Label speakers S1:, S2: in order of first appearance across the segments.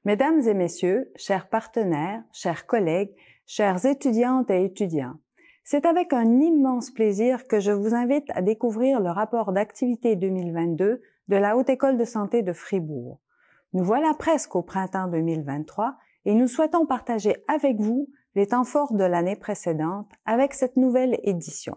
S1: Mesdames et messieurs, chers partenaires, chers collègues, chères étudiantes et étudiants, c'est avec un immense plaisir que je vous invite à découvrir le rapport d'activité 2022 de la Haute École de santé de Fribourg. Nous voilà presque au printemps 2023 et nous souhaitons partager avec vous les temps forts de l'année précédente avec cette nouvelle édition.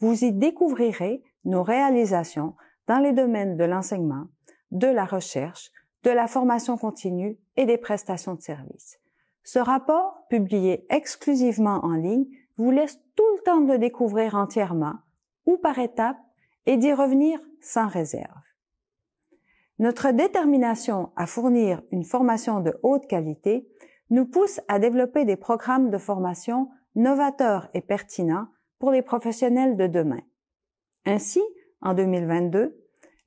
S1: Vous y découvrirez nos réalisations dans les domaines de l'enseignement, de la recherche, de la formation continue et des prestations de services. Ce rapport, publié exclusivement en ligne, vous laisse tout le temps de le découvrir entièrement ou par étapes et d'y revenir sans réserve. Notre détermination à fournir une formation de haute qualité nous pousse à développer des programmes de formation novateurs et pertinents pour les professionnels de demain. Ainsi, en 2022,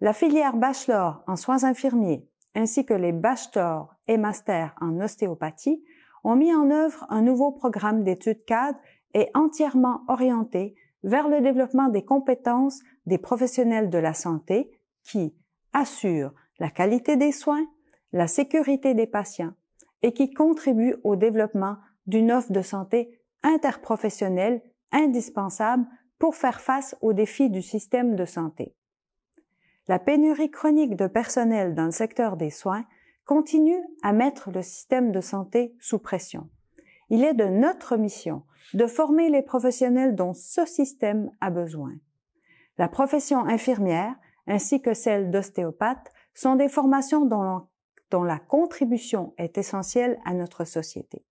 S1: la filière bachelor en soins infirmiers ainsi que les bachelors et masters en ostéopathie ont mis en œuvre un nouveau programme d'études cadres et entièrement orienté vers le développement des compétences des professionnels de la santé qui assurent la qualité des soins, la sécurité des patients et qui contribuent au développement d'une offre de santé interprofessionnelle indispensable pour faire face aux défis du système de santé. La pénurie chronique de personnel dans le secteur des soins continue à mettre le système de santé sous pression. Il est de notre mission de former les professionnels dont ce système a besoin. La profession infirmière ainsi que celle d'ostéopathe sont des formations dont la contribution est essentielle à notre société.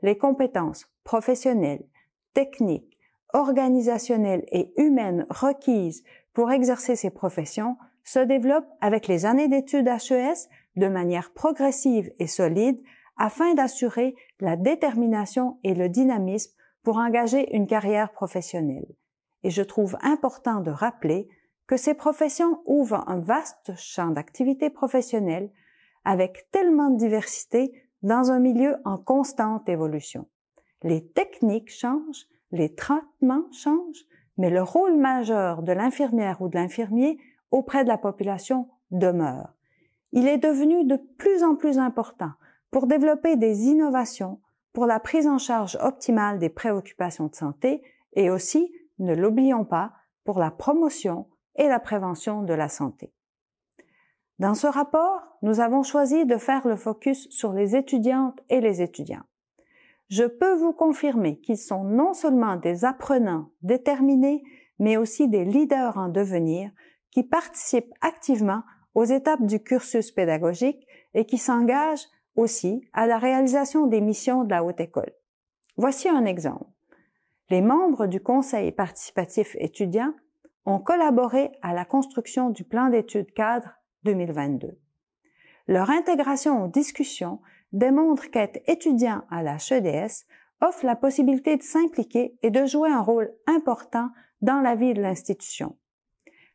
S1: Les compétences professionnelles, techniques, organisationnelles et humaines requises pour exercer ces professions se développent avec les années d'études HES de manière progressive et solide afin d'assurer la détermination et le dynamisme pour engager une carrière professionnelle. Et je trouve important de rappeler que ces professions ouvrent un vaste champ d'activité professionnelle avec tellement de diversité dans un milieu en constante évolution. Les techniques changent, les traitements changent, mais le rôle majeur de l'infirmière ou de l'infirmier auprès de la population demeure. Il est devenu de plus en plus important pour développer des innovations pour la prise en charge optimale des préoccupations de santé et aussi, ne l'oublions pas, pour la promotion et la prévention de la santé. Dans ce rapport, nous avons choisi de faire le focus sur les étudiantes et les étudiants. Je peux vous confirmer qu'ils sont non seulement des apprenants déterminés, mais aussi des leaders en devenir qui participent activement aux étapes du cursus pédagogique et qui s'engagent aussi à la réalisation des missions de la Haute École. Voici un exemple. Les membres du Conseil participatif étudiant ont collaboré à la construction du plan d'études cadre 2022. Leur intégration aux discussions démontre qu'être étudiant à la HEDS offre la possibilité de s'impliquer et de jouer un rôle important dans la vie de l'institution.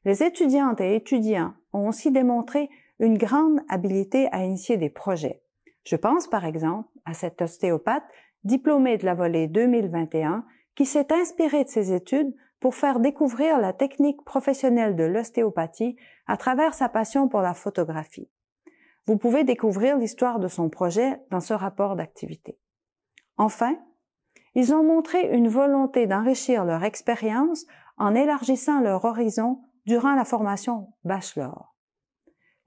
S1: Les étudiantes et étudiants ont aussi démontré une grande habileté à initier des projets. Je pense par exemple à cet ostéopathe diplômé de la volée 2021 qui s'est inspiré de ses études pour faire découvrir la technique professionnelle de l'ostéopathie à travers sa passion pour la photographie. Vous pouvez découvrir l'histoire de son projet dans ce rapport d'activité. Enfin, ils ont montré une volonté d'enrichir leur expérience en élargissant leur horizon durant la formation bachelor.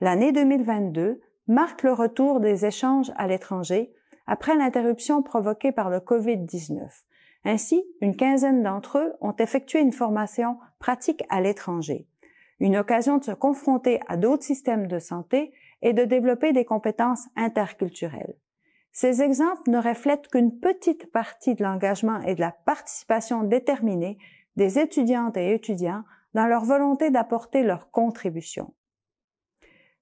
S1: L'année 2022 marque le retour des échanges à l'étranger après l'interruption provoquée par le COVID-19. Ainsi, une quinzaine d'entre eux ont effectué une formation pratique à l'étranger, une occasion de se confronter à d'autres systèmes de santé et de développer des compétences interculturelles. Ces exemples ne reflètent qu'une petite partie de l'engagement et de la participation déterminée des étudiantes et étudiants dans leur volonté d'apporter leur contribution.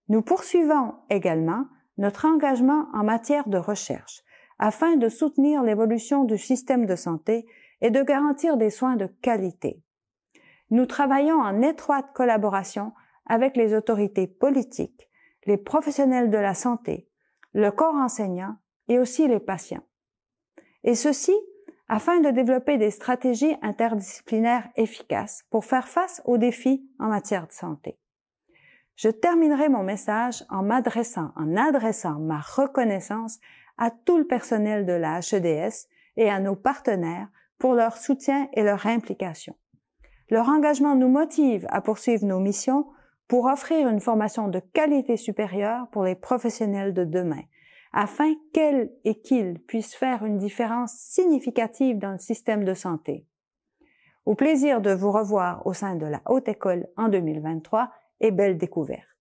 S1: Nous poursuivons également notre engagement en matière de recherche afin de soutenir l'évolution du système de santé et de garantir des soins de qualité. Nous travaillons en étroite collaboration avec les autorités politiques, les professionnels de la santé, le corps enseignant et aussi les patients. Et ceci afin de développer des stratégies interdisciplinaires efficaces pour faire face aux défis en matière de santé. Je terminerai mon message en adressant ma reconnaissance à tout le personnel de la HEDS et à nos partenaires pour leur soutien et leur implication. Leur engagement nous motive à poursuivre nos missions pour offrir une formation de qualité supérieure pour les professionnels de demain, afin qu'elles et qu'ils puissent faire une différence significative dans le système de santé. Au plaisir de vous revoir au sein de la Haute École en 2023 et belle découverte.